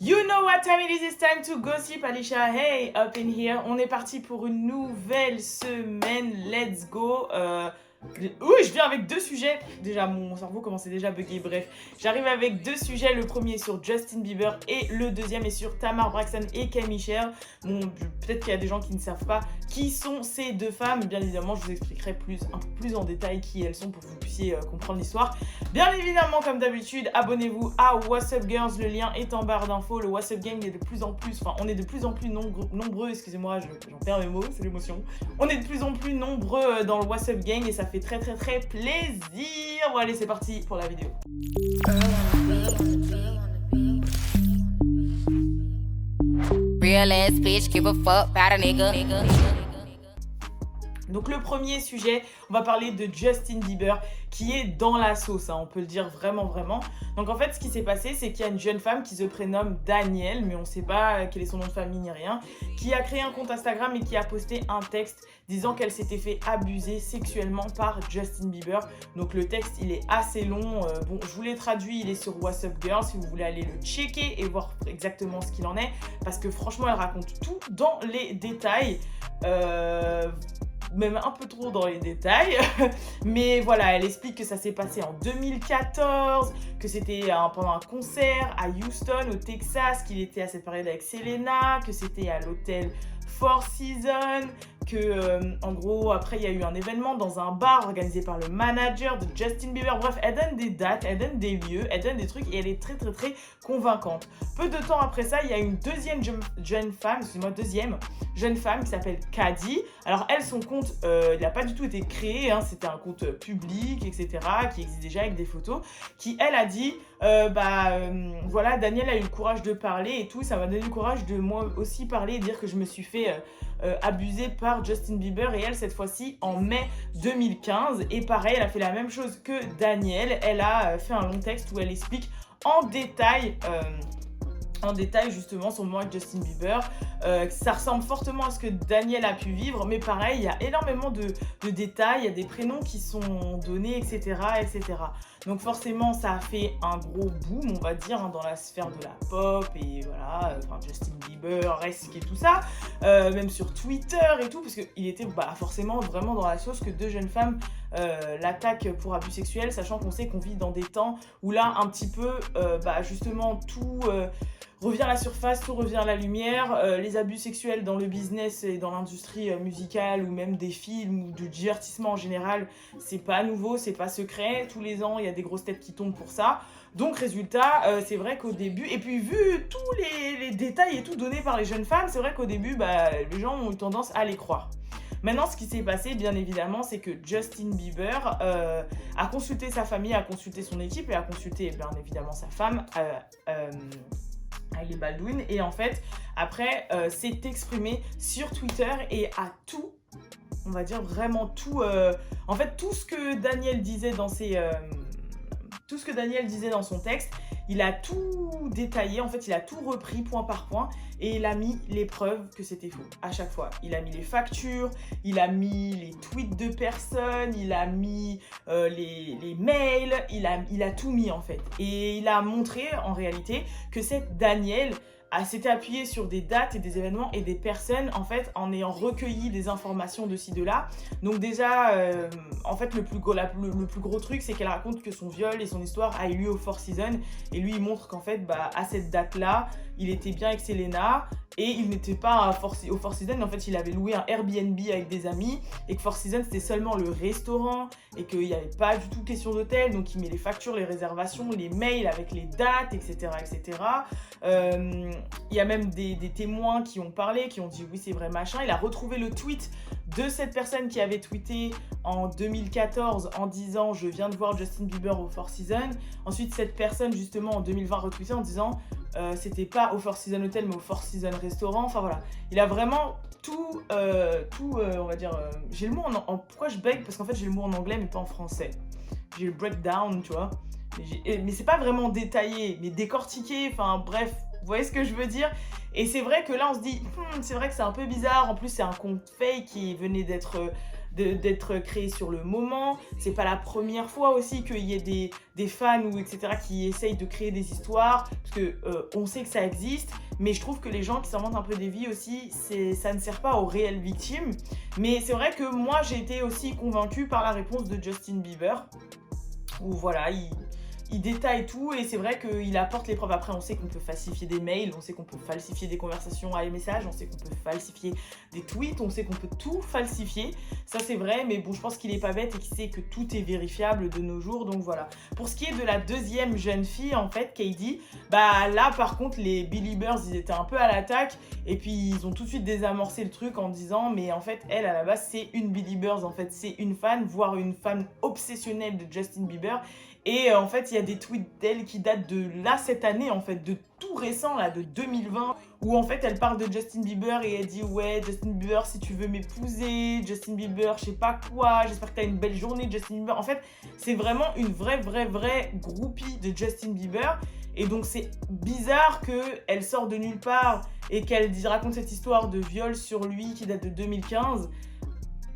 You know what time it is, it's time to gossip, Alicia, hey, up in here. On est parti pour une nouvelle semaine, let's go. Oui, je viens avec deux sujets. Déjà, mon cerveau commençait déjà à bugger. Bref, j'arrive avec deux sujets. Le premier est sur Justin Bieber et le deuxième est sur Tamar Braxton et K. Michelle. Bon, peut-être qu'il y a des gens qui ne savent pas qui sont ces deux femmes. Bien évidemment, je vous expliquerai un peu plus en détail qui elles sont pour que vous puissiez comprendre l'histoire. Bien évidemment, comme d'habitude, abonnez-vous à What's Up Girls. Le lien est en barre d'infos. Le What's Up Gang est de plus en plus, on est de plus en plus nombreux. Excusez-moi, j'en perds mes mots, c'est l'émotion. On est de plus en plus nombreux dans le What's Up Gang et ça fait très plaisir. Bon allez, c'est parti pour la vidéo. Real ass bitch, give a fuck about a nigga. Donc le premier sujet, on va parler de Justin Bieber qui est dans la sauce, hein, on peut le dire vraiment. Donc en fait, ce qui s'est passé, c'est qu'il y a une jeune femme qui se prénomme Danielle, mais on ne sait pas quel est son nom de famille ni rien, qui a créé un compte Instagram et qui a posté un texte disant qu'elle s'était fait abuser sexuellement par Justin Bieber. Donc le texte, il est assez long. Bon, je vous l'ai traduit, il est sur What's Up Girl si vous voulez aller le checker et voir exactement ce qu'il en est, parce que franchement, elle raconte tout dans les détails. Même un peu trop dans les détails, mais voilà, elle explique que ça s'est passé en 2014, que c'était pendant un concert à Houston, au Texas, qu'il était à cette période avec Selena, que c'était à l'hôtel Four Seasons, que en gros après il y a eu un événement dans un bar organisé par le manager de Justin Bieber. Bref, elle donne des dates, elle donne des lieux, elle donne des trucs et elle est très convaincante. Peu de temps après ça, il y a une deuxième jeune femme qui s'appelle Caddy. Alors elle, son compte, il n'a pas du tout été créé, hein, c'était un compte public, etc., qui existe déjà avec des photos, qui elle a dit, voilà, Danielle a eu le courage de parler et tout, ça m'a donné le courage de moi aussi parler et dire que je me suis fait abusée par Justin Bieber, et elle, cette fois-ci, en mai 2015, et pareil, elle a fait la même chose que Danielle, elle a fait un long texte où elle explique en détail justement son moment avec Justin Bieber. Ça ressemble fortement à ce que Danielle a pu vivre, mais pareil, il y a énormément de détails, il y a des prénoms qui sont donnés, etc. Donc forcément, ça a fait un gros boom, on va dire, hein, dans la sphère de la pop, et voilà, Justin Bieber, Resk et tout ça, même sur Twitter et tout, parce qu'il était forcément vraiment dans la sauce que deux jeunes femmes l'attaquent pour abus sexuels, sachant qu'on sait qu'on vit dans des temps où là, un petit peu, justement, tout revient à la surface, tout revient à la lumière. Les abus sexuels dans le business et dans l'industrie musicale ou même des films ou du divertissement en général, c'est pas nouveau, c'est pas secret. Tous les ans, il y a des grosses têtes qui tombent pour ça. Donc résultat, c'est vrai qu'au début, et puis vu tous les détails et tout donnés par les jeunes femmes, c'est vrai qu'au début, les gens ont eu tendance à les croire. Maintenant, ce qui s'est passé, bien évidemment, c'est que Justin Bieber a consulté sa famille, a consulté son équipe et a consulté, bien évidemment, sa femme, Hailey Baldwin, et en fait après s'est exprimé sur Twitter et a tout, on va dire vraiment tout, en fait tout ce que Danielle disait dans son texte, il a tout détaillé, en fait il a tout repris point par point et il a mis les preuves que c'était faux à chaque fois. Il a mis les factures, il a mis les tweets de personnes, il a mis les mails, il a tout mis en fait. Et il a montré en réalité que cette Danielle s'était appuyée sur des dates et des événements et des personnes en fait en ayant recueilli des informations de ci de là. Donc déjà en fait le plus gros truc, c'est qu'elle raconte que son viol et son histoire a eu lieu au Four Seasons, et lui il montre qu'en fait à cette date là il était bien avec Selena et il n'était pas au Four Seasons, mais en fait il avait loué un Airbnb avec des amis et que Four Seasons c'était seulement le restaurant et qu'il n'y avait pas du tout question d'hôtel. Donc il met les factures, les réservations, les mails avec les dates, etc. Il y a même des témoins qui ont parlé, qui ont dit oui c'est vrai machin. Il a retrouvé le tweet de cette personne qui avait tweeté en 2014 en disant je viens de voir Justin Bieber au Four Seasons. Ensuite cette personne justement en 2020 retweeté en disant c'était pas au Four Seasons Hotel mais au Four Seasons Restaurant. Enfin voilà, il a vraiment tout, on va dire, j'ai le mot pourquoi je bug, parce qu'en fait j'ai le mot en anglais mais pas en français. J'ai le breakdown, tu vois, mais c'est pas vraiment détaillé, mais décortiqué, enfin bref, vous voyez ce que je veux dire. Et c'est vrai que là on se dit c'est vrai que c'est un peu bizarre, en plus c'est un compte fake qui venait d'être d'être créé sur le moment. C'est pas la première fois aussi qu'il y ait des fans ou etc. qui essayent de créer des histoires, parce que on sait que ça existe, mais je trouve que les gens qui s'inventent un peu des vies aussi, ça ne sert pas aux réelles victimes. Mais c'est vrai que moi, j'ai été aussi convaincue par la réponse de Justin Bieber, où voilà, il détaille tout et c'est vrai qu'il apporte les preuves. Après, on sait qu'on peut falsifier des mails, on sait qu'on peut falsifier des conversations à messages, on sait qu'on peut falsifier des tweets, on sait qu'on peut tout falsifier. Ça, c'est vrai, mais bon, je pense qu'il est pas bête et qu'il sait que tout est vérifiable de nos jours, donc voilà. Pour ce qui est de la deuxième jeune fille, en fait, Katie, bah là, par contre, les Beliebers, ils étaient un peu à l'attaque et puis ils ont tout de suite désamorcé le truc en disant, mais en fait, elle, à la base, c'est une Beliebers, en fait, c'est une fan, voire une fan obsessionnelle de Justin Bieber. Et en fait, il y a des tweets d'elle qui datent de là, cette année, en fait, de tout récent, là, de 2020, où en fait, elle parle de Justin Bieber et elle dit « Ouais, Justin Bieber, si tu veux m'épouser, Justin Bieber, je sais pas quoi, j'espère que t'as une belle journée, Justin Bieber. » En fait, c'est vraiment une vraie groupie de Justin Bieber. Et donc, c'est bizarre qu'elle sort de nulle part et qu'elle raconte cette histoire de viol sur lui qui date de 2015.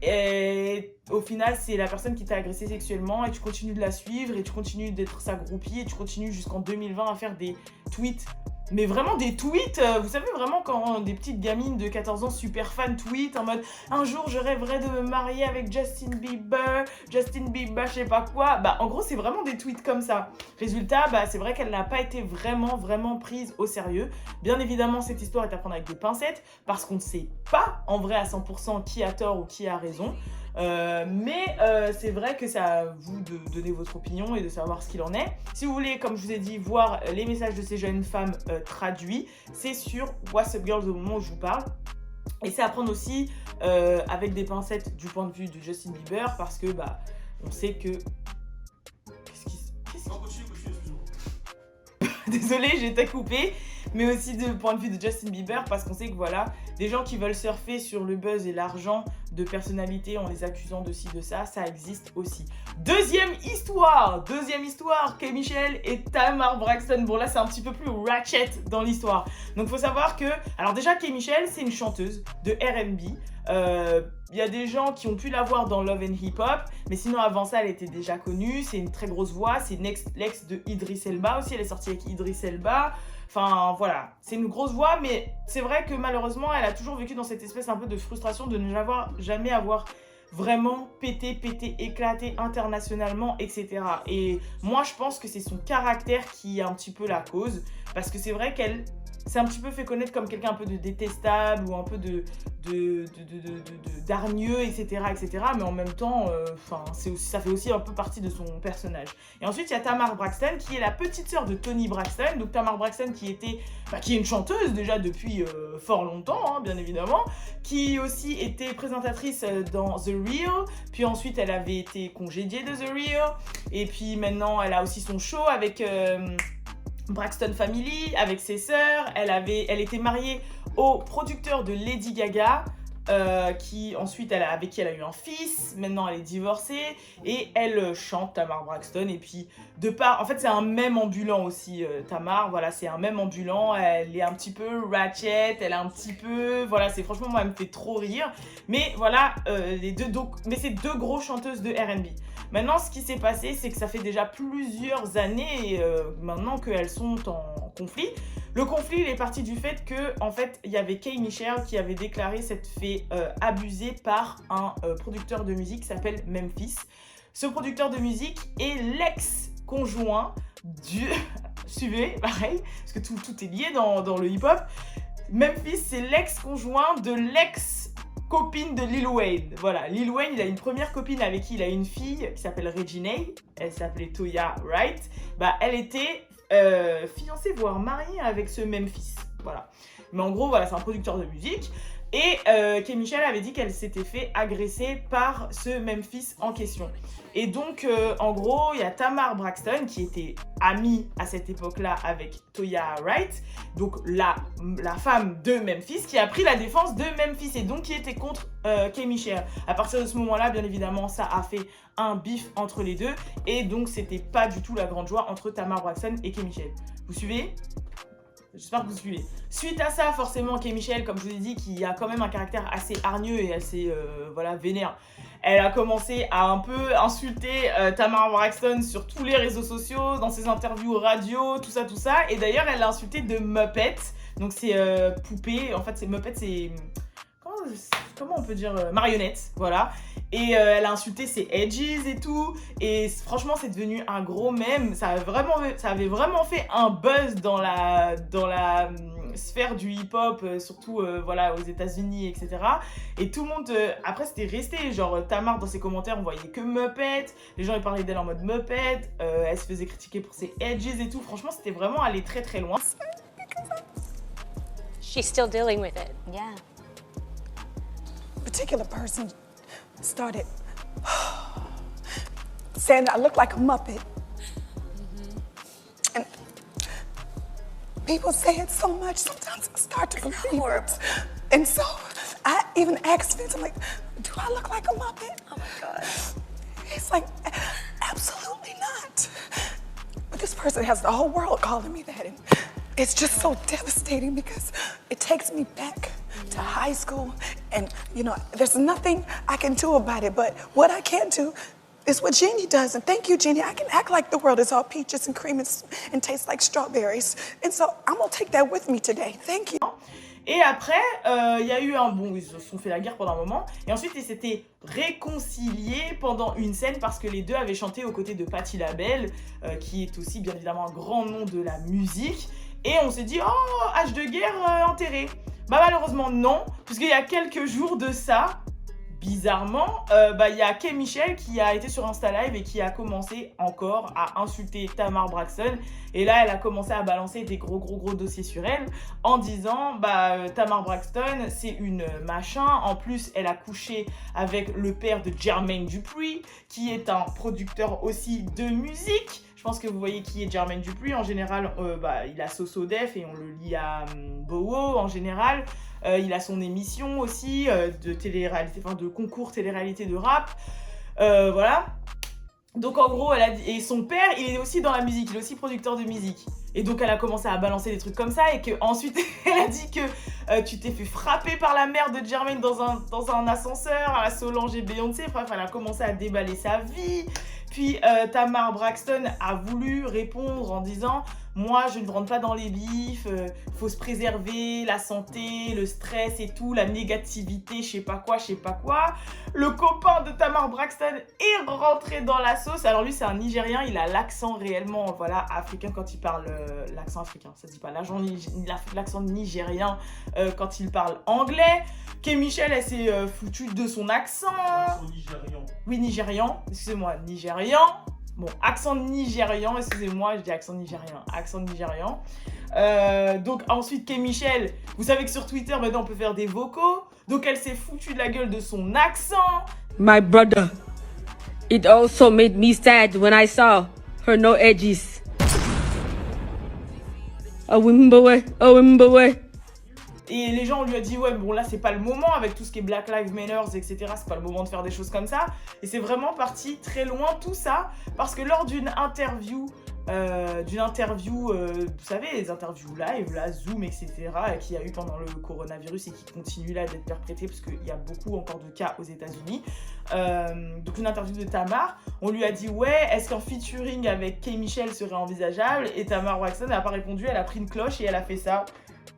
Et au final, c'est la personne qui t'a agressé sexuellement et tu continues de la suivre et tu continues d'être sa groupie et tu continues jusqu'en 2020 à faire des tweets. Mais vraiment des tweets, vous savez vraiment quand des petites gamines de 14 ans super fans tweetent en mode « Un jour, je rêverais de me marier avec Justin Bieber, je sais pas quoi ». Bah en gros, c'est vraiment des tweets comme ça. Résultat, bah c'est vrai qu'elle n'a pas été vraiment prise au sérieux. Bien évidemment, cette histoire est à prendre avec des pincettes parce qu'on ne sait pas en vrai à 100% qui a tort ou qui a raison. Mais c'est vrai que c'est à vous de donner votre opinion et de savoir ce qu'il en est. Si vous voulez, comme je vous ai dit, voir les messages de ces jeunes femmes traduits, c'est sur What's Up Girls au moment où je vous parle. Et c'est à prendre aussi avec des pincettes du point de vue de Justin Bieber parce que bah on sait que... Désolée, j'ai été coupée. Mais aussi du point de vue de Justin Bieber parce qu'on sait que voilà, des gens qui veulent surfer sur le buzz et l'argent de personnalités en les accusant de ci, de ça, ça existe aussi. Deuxième histoire, K. Michel et Tamar Braxton. Bon là c'est un petit peu plus ratchet dans l'histoire. Donc faut savoir que, alors déjà K. Michel c'est une chanteuse de R&B. Il y a des gens qui ont pu la voir dans Love and Hip Hop, mais sinon avant ça elle était déjà connue, c'est une très grosse voix, c'est l'ex de Idris Elba aussi, elle est sortie avec Idris Elba. Enfin voilà, c'est une grosse voix, mais c'est vrai que malheureusement, elle a toujours vécu dans cette espèce un peu de frustration de ne jamais avoir vraiment pété, éclaté internationalement, etc. Et moi, je pense que c'est son caractère qui est un petit peu la cause, parce que c'est vrai qu'elle s'est un petit peu fait connaître comme quelqu'un un peu de détestable ou un peu d'hargneux, etc., mais en même temps, ça fait aussi un peu partie de son personnage. Et ensuite, il y a Tamar Braxton, qui est la petite sœur de Toni Braxton. Donc Tamar Braxton, qui est une chanteuse déjà depuis fort longtemps, hein, bien évidemment, qui aussi était présentatrice dans The Real, puis ensuite elle avait été congédiée de The Real, et puis maintenant elle a aussi son show avec... Braxton Family, avec ses sœurs. Elle était mariée au producteur de Lady Gaga, avec qui elle a eu un fils. Maintenant elle est divorcée et elle chante, Tamar Braxton. Et puis en fait c'est un mème ambulant aussi, Tamar. Voilà, c'est un mème ambulant. Elle est un petit peu ratchet, elle est un petit peu, voilà, franchement moi elle me fait trop rire. Mais voilà, mais c'est deux grosses chanteuses de R&B. Maintenant, ce qui s'est passé, c'est que ça fait déjà plusieurs années maintenant qu'elles sont en conflit. Le conflit, il est parti du fait que, en fait, il y avait K. Michel qui avait déclaré s'être fait abuser par un producteur de musique qui s'appelle Memphis. Ce producteur de musique est l'ex-conjoint du... Suivez, pareil, parce que tout est lié dans le hip-hop. Memphis, c'est l'ex-conjoint de copine de Lil Wayne. Voilà, Lil Wayne, il a une première copine avec qui il a une fille qui s'appelle Reginae. Elle s'appelait Toya Wright. Bah, elle était fiancée, voire mariée avec ce Memphis. Voilà. Mais en gros, voilà, c'est un producteur de musique. Et K. Michel avait dit qu'elle s'était fait agresser par ce Memphis en question. Et donc, en gros, il y a Tamar Braxton qui était amie à cette époque-là avec Toya Wright, donc la femme de Memphis, qui a pris la défense de Memphis et donc qui était contre K. Michel. À partir de ce moment-là, bien évidemment, ça a fait un bif entre les deux et donc c'était pas du tout la grande joie entre Tamar Braxton et K. Michel. Vous suivez ? J'espère que vous suivez. Suite à ça, forcément, K. Michel, comme je vous ai dit, qui a quand même un caractère assez hargneux et assez, vénère, elle a commencé à un peu insulter Tamar Braxton sur tous les réseaux sociaux, dans ses interviews radio, tout ça. Et d'ailleurs, elle l'a insulté de Muppet. Donc c'est poupée, en fait c'est Muppet, c'est... Comment on peut dire marionnette, voilà. Et elle a insulté ses edges et tout. Et franchement, c'est devenu un gros mème. Ça avait vraiment fait un buzz dans la sphère du hip-hop, surtout voilà, aux États-Unis, etc. Et tout le monde, après, c'était resté. Genre, Tamar, dans ses commentaires, on voyait que Muppet. Les gens, ils parlaient d'elle en mode Muppet. Elle se faisait critiquer pour ses edges et tout. Franchement, c'était vraiment allé très très loin. She's still dealing with it. Yeah. Particular person started saying I look like a Muppet. And people say it so much, sometimes I start to believe it. And so I even asked Vince, I'm like, do I look like a Muppet? Oh my God. He's like, absolutely not. But this person has the whole world calling me that. And it's just so devastating because it takes me back to high school, and you know, there's nothing I can do about it, but what I can do is what Jeannie does, and thank you, Jeannie. I can act like the world is all peaches and cream and tastes like strawberries, and so I'm gonna take that with me today. Thank you. Et après, il y a eu ils se sont fait la guerre pendant un moment, et ensuite ils s'étaient réconciliés pendant une scène parce que les deux avaient chanté aux côtés de Patti LaBelle, qui est aussi bien évidemment un grand nom de la musique, et on s'est dit, oh, hache de guerre enterré. Bah malheureusement non, puisqu'il y a quelques jours de ça, bizarrement, il y a K. Michel qui a été sur Insta Live et qui a commencé encore à insulter Tamar Braxton. Et là, elle a commencé à balancer des gros dossiers sur elle en disant Tamar Braxton, c'est une machin. En plus, elle a couché avec le père de Jermaine Dupri, qui est un producteur aussi de musique. Je pense que vous voyez qui est Jermaine Dupri. En général, il a So Def et on le lit à Bowo en général. Il a son émission aussi de télé-réalité, enfin de concours télé-réalité de rap. Voilà. Donc en gros, elle a dit, et son père, il est aussi dans la musique, il est aussi producteur de musique. Et donc elle a commencé à balancer des trucs comme ça et qu'ensuite elle a dit que tu t'es fait frapper par la mère de Jermaine dans un ascenseur à Solange et Beyoncé. Bref, elle a commencé à déballer sa vie. Puis Tamar Braxton a voulu répondre en disant « Moi, je ne rentre pas dans les bifs, faut se préserver, la santé, le stress et tout, la négativité, je sais pas quoi. » Le copain de Tamar Braxton est rentré dans la sauce. Alors lui, c'est un Nigérien, il a l'accent réellement africain quand il parle, l'accent africain, ça se dit pas, l'accent nigérien quand il parle anglais. K. Michel, elle s'est foutue de son accent. Nigérian. Oui, nigérian, excusez-moi, nigérian. Bon, accent nigérian, excusez-moi, je dis accent nigérian. Donc ensuite, K. Michel, vous savez que sur Twitter, maintenant, on peut faire des vocaux. Donc elle s'est foutue de la gueule de son accent. My brother, it also made me sad when I saw her no edges. Et les gens, on lui a dit, ouais, bon là, c'est pas le moment, avec tout ce qui est Black Lives Matter, etc., c'est pas le moment de faire des choses comme ça. Et c'est vraiment parti très loin, tout ça, parce que lors d'une interview, vous savez, les interviews live, là, Zoom, etc., qu'il y a eu pendant le coronavirus et qui continuent là d'être perpétrées, parce qu'il y a beaucoup encore de cas aux États-Unis. Donc une interview de Tamar, on lui a dit, ouais, est-ce qu'un featuring avec K. Michel serait envisageable? Et Tamar Braxton n'a pas répondu, elle a pris une cloche et elle a fait ça.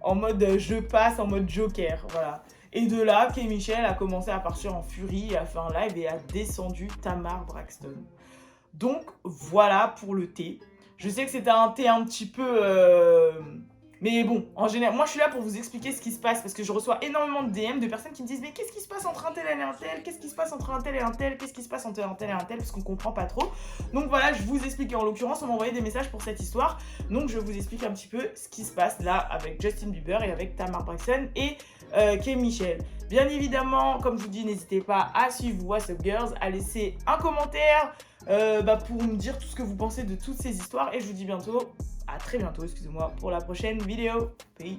En mode je passe, en mode Joker, voilà. Et de là, K. Michel a commencé à partir en furie, a fait un live et a descendu Tamar Braxton. Donc voilà pour le thé. Je sais que c'était un thé un petit peu... Mais bon, en général, moi je suis là pour vous expliquer ce qui se passe parce que je reçois énormément de DM de personnes qui me disent mais qu'est-ce qui se passe entre un tel et un tel? Qu'est-ce qui se passe entre un tel et un tel? Qu'est-ce qui se passe entre un tel et un tel? Parce qu'on comprend pas trop. Donc voilà, je vous explique. En l'occurrence, on m'a envoyé des messages pour cette histoire. Donc je vous explique un petit peu ce qui se passe là avec Justin Bieber et avec Tamar Braxton et K. Michel. Bien évidemment, comme je vous dis, n'hésitez pas à suivre What's Up Girls, à laisser un commentaire pour me dire tout ce que vous pensez de toutes ces histoires. Et je vous dis à très bientôt, excusez-moi, pour la prochaine vidéo. Peace.